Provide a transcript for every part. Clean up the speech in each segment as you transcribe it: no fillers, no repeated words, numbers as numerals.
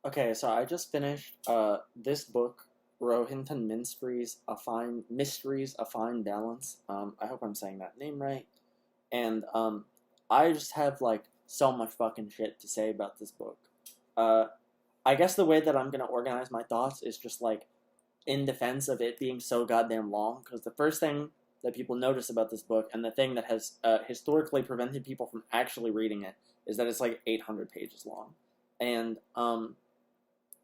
Okay, so I just finished this book, Rohinton Mysteries, a Fine Balance. I hope I'm saying that name right. And I just have like so much fucking shit to say about this book. Uh, I guess the way that I'm gonna organize my thoughts is just like in defense of it being so goddamn long. Because the first thing that people notice about this book, and the thing that has historically prevented people from actually reading it, is that it's like 800 pages long. And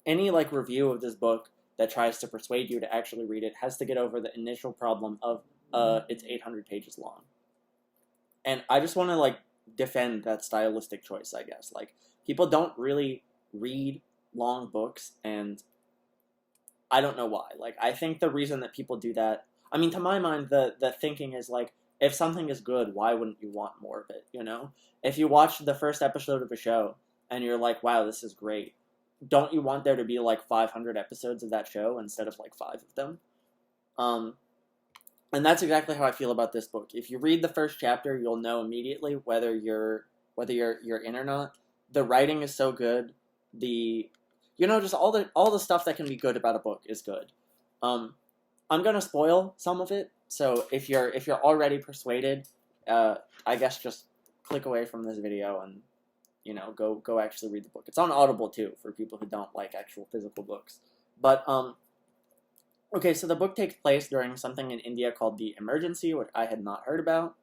any like review of this book that tries to persuade you to actually read it has to get over the initial problem of it's 800 pages long. And I just want to like defend that stylistic choice, I guess. Like people don't really read long books, and I don't know why. Like I think the reason that people do that, I mean, to my mind, the thinking is like, if something is good, why wouldn't you want more of it? You know, if you watch the first episode of a show and you're like, wow, this is great, don't you want there to be like 500 episodes of that show instead of like five of them? Um, and that's exactly how I feel about this book. If you read the first chapter, you'll know immediately whether you're in or not. The writing is so good. The just all the stuff that can be good about a book is good. Um, I'm gonna spoil some of it, so if you're already persuaded, I guess just click away from this video and go actually read the book. It's on Audible too for people who don't like actual physical books. But okay, so the book takes place during something in India called the Emergency, which I had not heard about.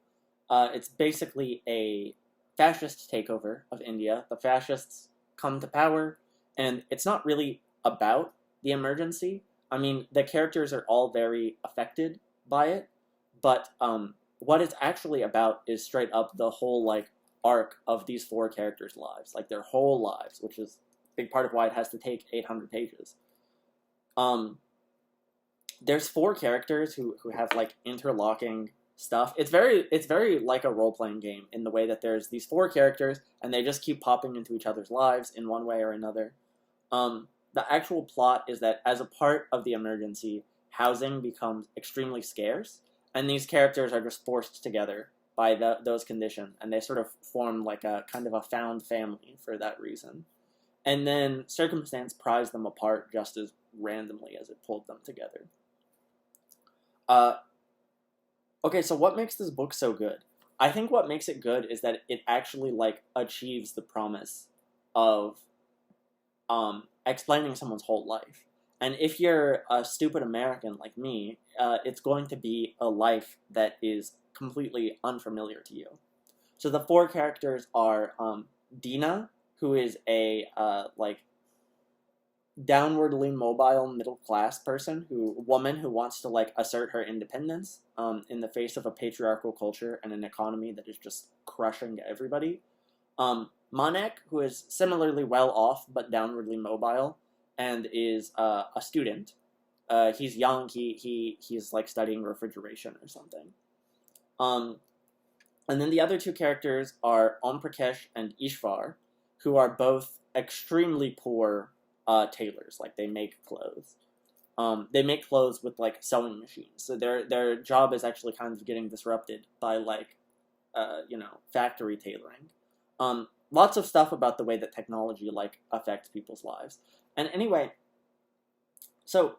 It's basically a fascist takeover of India. The fascists come to power, and it's not really about the emergency. I mean, the characters are all very affected by it, but what it's actually about is straight up the whole like arc of these four characters' lives, like their whole lives, which is a big part of why it has to take 800 pages. Um, there's four characters who have like interlocking stuff. It's very like a role playing game in the way that there's these four characters and they just keep popping into each other's lives in one way or another. The actual plot is that as a part of the emergency, housing becomes extremely scarce, and these characters are just forced together by those conditions, and they sort of form like a kind of a found family for that reason. And then circumstance pries them apart just as randomly as it pulled them together. Uh, okay, so what makes this book so good? I think what makes it good is that it actually like achieves the promise of explaining someone's whole life. And if you're a stupid American like me, it's going to be a life that is completely unfamiliar to you. So the four characters are Dina, who is a like downwardly mobile middle class woman who wants to like assert her independence in the face of a patriarchal culture and an economy that is just crushing everybody. Manek, who is similarly well off but downwardly mobile and is a student. He's young. He's like studying refrigeration or something. And then the other two characters are Om Prakesh and Ishvar, who are both extremely poor tailors. Like they make clothes. They make clothes with like sewing machines. So their job is actually kind of getting disrupted by like factory tailoring. Lots of stuff about the way that technology like affects people's lives. And anyway, so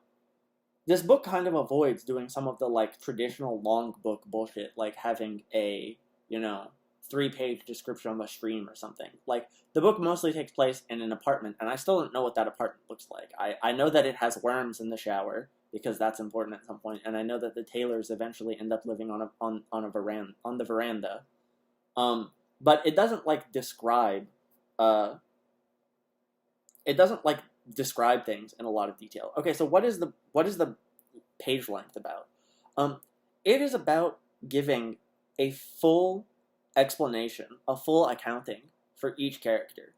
this book kind of avoids doing some of the like traditional long book bullshit, like having a 3-page description of a stream or something. Like the book mostly takes place in an apartment, and I still don't know what that apartment looks like. I know that it has worms in the shower because that's important at some point, and I know that the tailors eventually end up living on the veranda. But it doesn't like describe things in a lot of detail. Okay, so what is the page length about? It is about giving a full explanation, a full accounting for each character,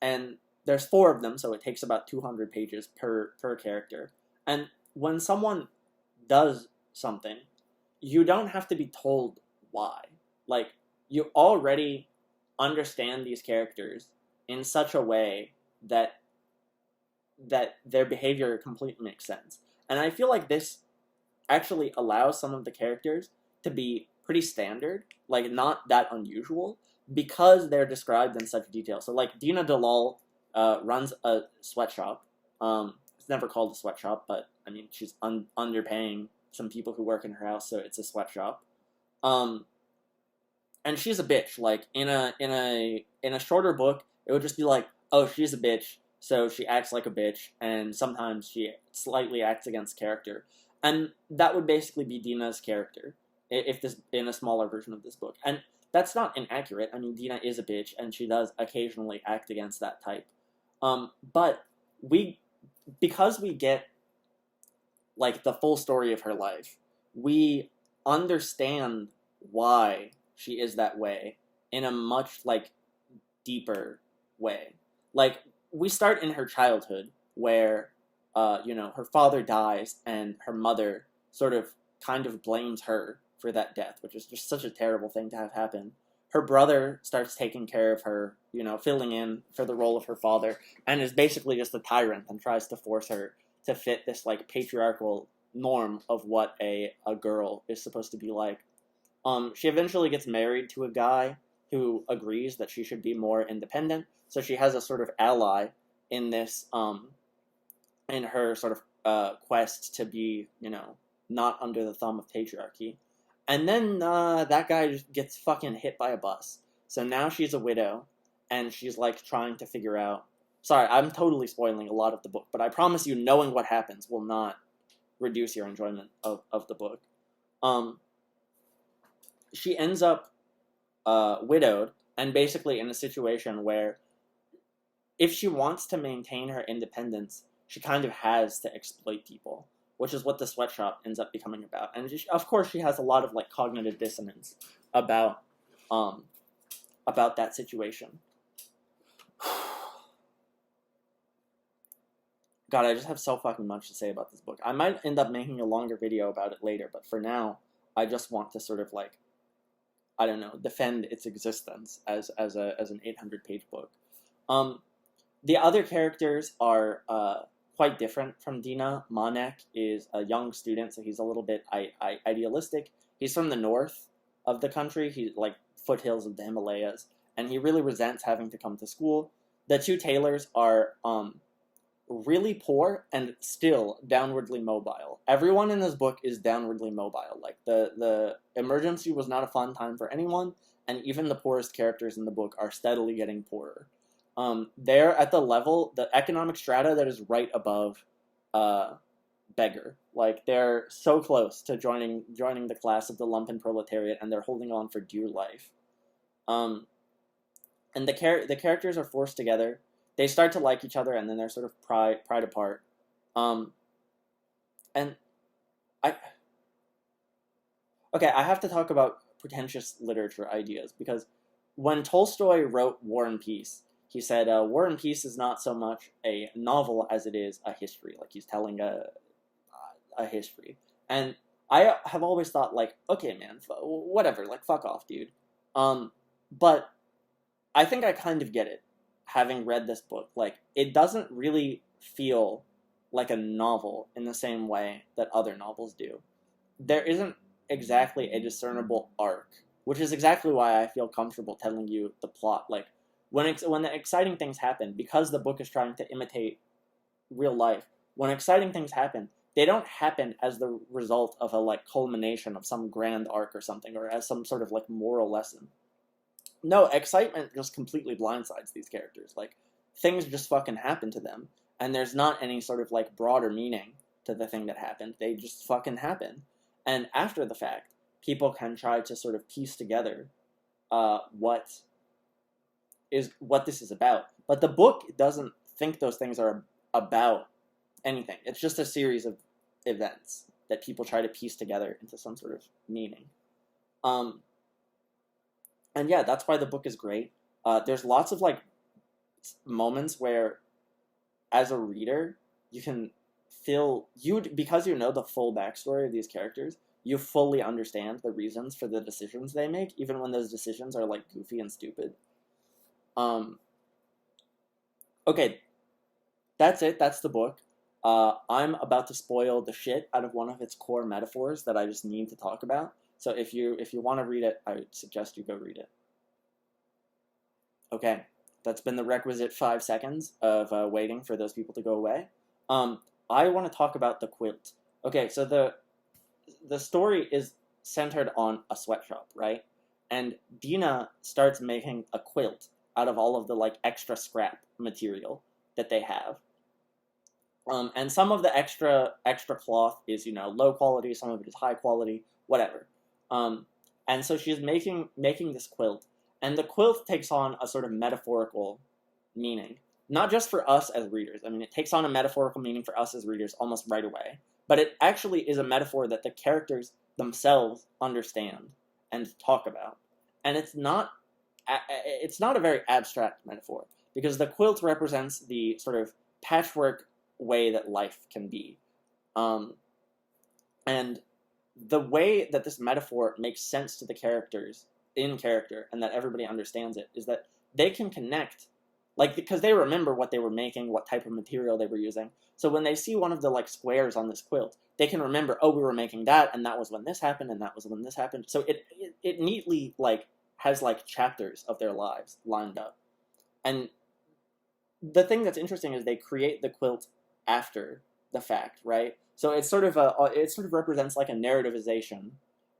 and there's four of them, so it takes about 200 pages per character. And when someone does something, you don't have to be told why. Like you already understand these characters in such a way that their behavior completely makes sense. And I feel like this actually allows some of the characters to be pretty standard, like not that unusual, because they're described in such detail. So like Dina Dalal runs a sweatshop. It's never called a sweatshop, but I mean, she's underpaying some people who work in her house, so it's a sweatshop. Um, and she's a bitch. Like in a shorter book, it would just be like, oh, she's a bitch, so she acts like a bitch, and sometimes she slightly acts against character, and that would basically be Dina's character if this in a smaller version of this book, and that's not inaccurate. I mean, Dina is a bitch, and she does occasionally act against that type. But we, because we get like the full story of her life, we understand why she is that way in a much like deeper way. Like we start in her childhood where her father dies and her mother sort of kind of blames her for that death, which is just such a terrible thing to have happen. Her brother starts taking care of her, filling in for the role of her father, and is basically just a tyrant and tries to force her to fit this like patriarchal norm of what a girl is supposed to be like. She eventually gets married to a guy who agrees that she should be more independent, so she has a sort of ally in this, in her sort of quest to be, not under the thumb of patriarchy. And then that guy just gets fucking hit by a bus. So now she's a widow, and she's like trying to figure out. Sorry, I'm totally spoiling a lot of the book, but I promise you, knowing what happens will not reduce your enjoyment of the book. She ends up widowed, and basically in a situation where if she wants to maintain her independence, she kind of has to exploit people, which is what the sweatshop ends up becoming about. And of course, she has a lot of like cognitive dissonance about that situation. God, I just have so fucking much to say about this book. I might end up making a longer video about it later, but for now, I just want to sort of like, I don't know, defend its existence as an 800-page book. The other characters are quite different from Dina. Manek is a young student, so he's a little bit idealistic. He's from the north of the country. He's like foothills of the Himalayas, and he really resents having to come to school. The two tailors are really poor and still downwardly mobile. Everyone in this book is downwardly mobile. Like the emergency was not a fun time for anyone, and even the poorest characters in the book are steadily getting poorer. They're at the level, the economic strata that is right above beggar. Like they're so close to joining the class of the lumpen proletariat, and they're holding on for dear life. And the characters are forced together. They start to like each other, and then they're sort of pried apart. And I have to talk about pretentious literature ideas, because when Tolstoy wrote War and Peace, he said War and Peace is not so much a novel as it is a history. Like he's telling a history. And I have always thought, like, okay, man, whatever, like, fuck off, dude. But I think I kind of get it, having read this book. Like, it doesn't really feel like a novel in the same way that other novels do. There isn't exactly a discernible arc, which is exactly why I feel comfortable telling you the plot. Like, when the exciting things happen, because the book is trying to imitate real life, when exciting things happen, they don't happen as the result of a, like, culmination of some grand arc or something, or as some sort of, like, moral lesson. No, excitement just completely blindsides these characters. Like, things just fucking happen to them, and there's not any sort of, like, broader meaning to the thing that happened. They just fucking happen. And after the fact, people can try to sort of piece together what this is about. But the book doesn't think those things are about anything. It's just a series of events that people try to piece together into some sort of meaning. And yeah, that's why the book is great. There's lots of, like, moments where, as a reader, you can feel, because you know the full backstory of these characters, you fully understand the reasons for the decisions they make, even when those decisions are, like, goofy and stupid. Okay, that's it. That's the book. I'm about to spoil the shit out of one of its core metaphors that I just need to talk about. So if you want to read it, I would suggest you go read it. Okay. that's been the requisite 5 seconds of waiting for those people to go away. I want to talk about the quilt. Okay, so the story is centered on a sweatshop, right? And Dina starts making a quilt out of all of the like extra scrap material that they have. And some of the extra cloth is, you know, low quality, some of it is high quality, whatever. And so she's making this quilt, and the quilt takes on a sort of metaphorical meaning, not just for us as readers. I mean, it takes on a metaphorical meaning for us as readers almost right away, but it actually is a metaphor that the characters themselves understand and talk about. And it's not a very abstract metaphor, because the quilt represents the sort of patchwork way that life can be. And the way that this metaphor makes sense to the characters in character, and that everybody understands it, is that they can connect, like, because they remember what they were making, what type of material they were using. So when they see one of the like squares on this quilt, they can remember, oh, we were making that, and that was when this happened, and that was when this happened. So it neatly like has like chapters of their lives lined up. And the thing that's interesting is they create the quilt after the fact, right? So it's sort of it sort of represents like a narrativization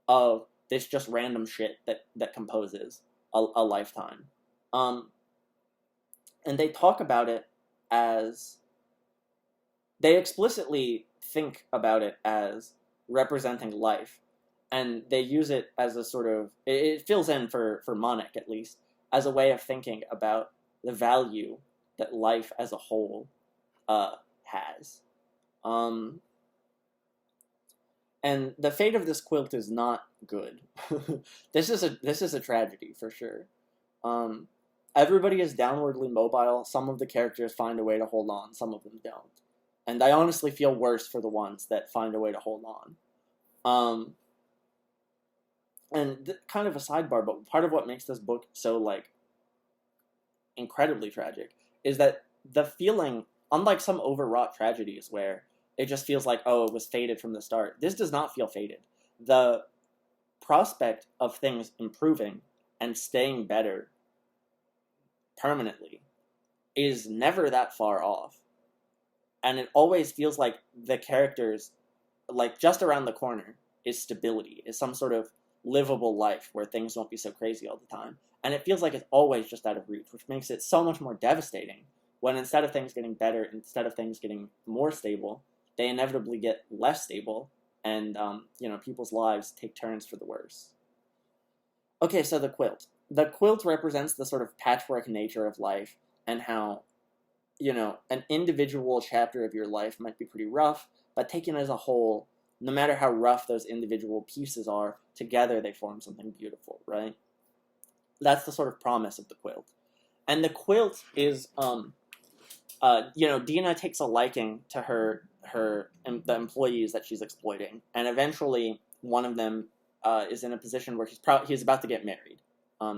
of this just random shit that composes a lifetime. And they talk about it as, they explicitly think about it as representing life, and they use it as a sort of, it fills in for Monik at least, as a way of thinking about the value that life as a whole has. And the fate of this quilt is not good. This is a tragedy for sure. Everybody is downwardly mobile. Some of the characters find a way to hold on, some of them don't. And I honestly feel worse for the ones that find a way to hold on. And kind of a sidebar, but part of what makes this book so like incredibly tragic is that the feeling, unlike some overwrought tragedies where it just feels like, oh, it was fated from the start, this does not feel fated. The prospect of things improving and staying better permanently is never that far off. And it always feels like the characters, like just around the corner, is stability, is some sort of livable life where things won't be so crazy all the time. And it feels like it's always just out of reach, which makes it so much more devastating when instead of things getting better, instead of things getting more stable, they inevitably get less stable, and people's lives take turns for the worse. Okay, so the quilt. The quilt represents the sort of patchwork nature of life, and how, an individual chapter of your life might be pretty rough, but taken as a whole, no matter how rough those individual pieces are, together they form something beautiful, right? That's the sort of promise of the quilt. And the quilt is, Dina takes a liking to the employees that she's exploiting, and eventually one of them is in a position where he's about to get married.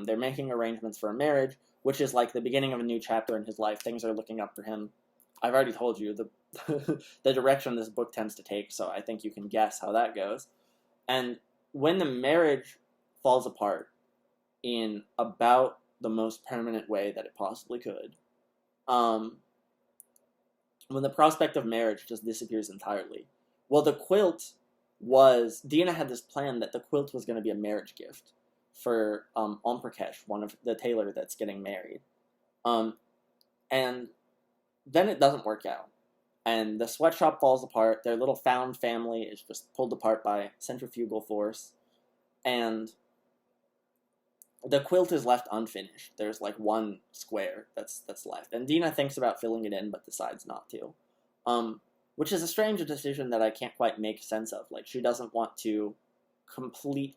They're making arrangements for a marriage, which is like the beginning of a new chapter in his life. Things are looking up for him. I've already told you the direction this book tends to take, so I think you can guess how that goes. And when the marriage falls apart in about the most permanent way that it possibly could, when the prospect of marriage just disappears entirely, well, Dina had this plan that the quilt was going to be a marriage gift for Omprakash, one of the tailor that's getting married. And then it doesn't work out. And the sweatshop falls apart. Their little found family is just pulled apart by centrifugal force. And the quilt is left unfinished. There's like one square that's left. And Dina thinks about filling it in, but decides not to. Which is a strange decision that I can't quite make sense of. Like, she doesn't want to complete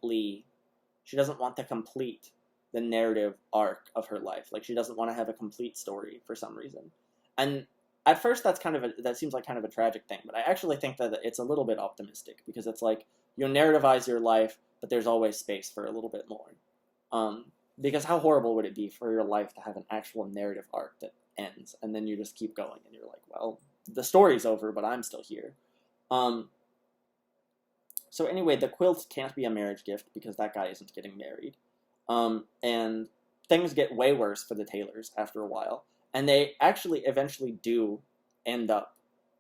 the narrative arc of her life. Like, she doesn't want to have a complete story for some reason. And at first that seems like kind of a tragic thing, but I actually think that it's a little bit optimistic, because it's like, you narrativize your life, but there's always space for a little bit more. Because how horrible would it be for your life to have an actual narrative arc that ends, and then you just keep going, and you're like, well, the story's over, but I'm still here. So anyway, the quilt can't be a marriage gift, because that guy isn't getting married. And things get way worse for the Taylors after a while, and they actually eventually do end up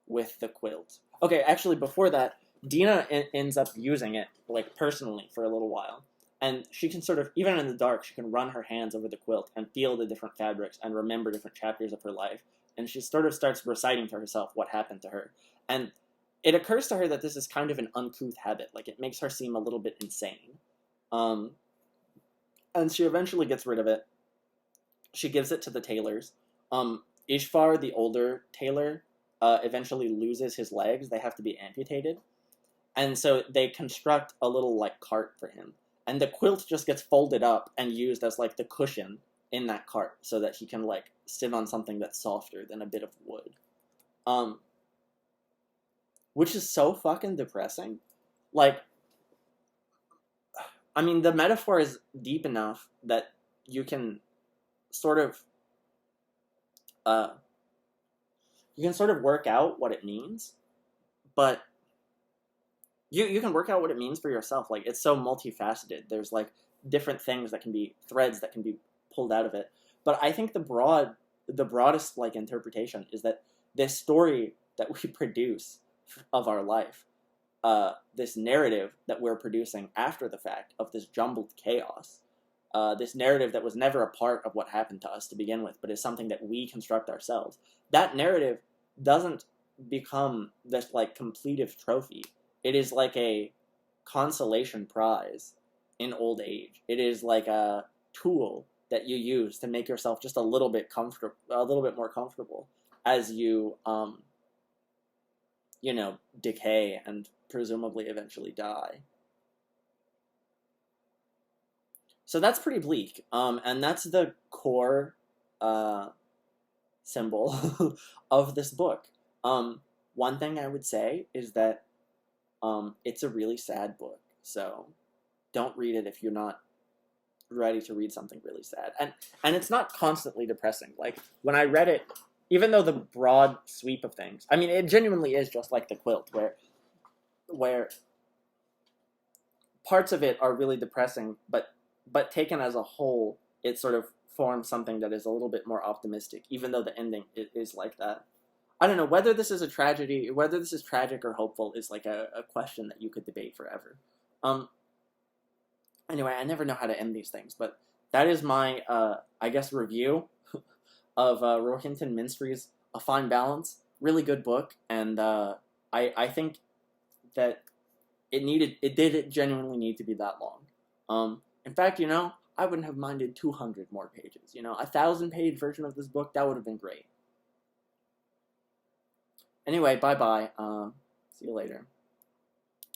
with the quilt. Okay, actually, before that, Dina ends up using it, like, personally for a little while. And she can sort of, even in the dark, she can run her hands over the quilt and feel the different fabrics and remember different chapters of her life. And she sort of starts reciting to herself what happened to her. And it occurs to her that this is kind of an uncouth habit. Like, it makes her seem a little bit insane. And she eventually gets rid of it. She gives it to the Taylors. Ishvar, the older Taylor, eventually loses his legs. They have to be amputated. And so they construct a little, like, cart for him. And the quilt just gets folded up and used as, like, the cushion in that cart so that he can, like, sit on something that's softer than a bit of wood. Which is so fucking depressing. Like, I mean, the metaphor is deep enough that you can sort of, work out what it means, but you can work out what it means for yourself. Like, it's so multifaceted. There's, like, different things that can be, threads that can be pulled out of it. But I think the broadest, like, interpretation is that this story that we produce of our life, this narrative that we're producing after the fact of this jumbled chaos, this narrative that was never a part of what happened to us to begin with, but is something that we construct ourselves, that narrative doesn't become this, like, completive trophy. It is like a consolation prize in old age. It is like a tool that you use to make yourself just a little bit more comfortable as you, decay and presumably eventually die. So that's pretty bleak. And that's the core symbol of this book. One thing I would say is that it's a really sad book, so don't read it if you're not ready to read something really sad. And it's not constantly depressing. Like, when I read it, even though the broad sweep of things, I mean, it genuinely is just like the quilt, where parts of it are really depressing, but taken as a whole, it sort of forms something that is a little bit more optimistic, even though the ending is like that. I don't know, whether this is a tragedy, whether this is tragic or hopeful is like a question that you could debate forever. Anyway, I never know how to end these things, but that is my, I guess, review of Rohinton Mistry's A Fine Balance. Really good book, and I think that it did genuinely need to be that long. In fact, I wouldn't have minded 200 more pages. A 1,000-page version of this book, that would have been great. Anyway, bye-bye. See you later.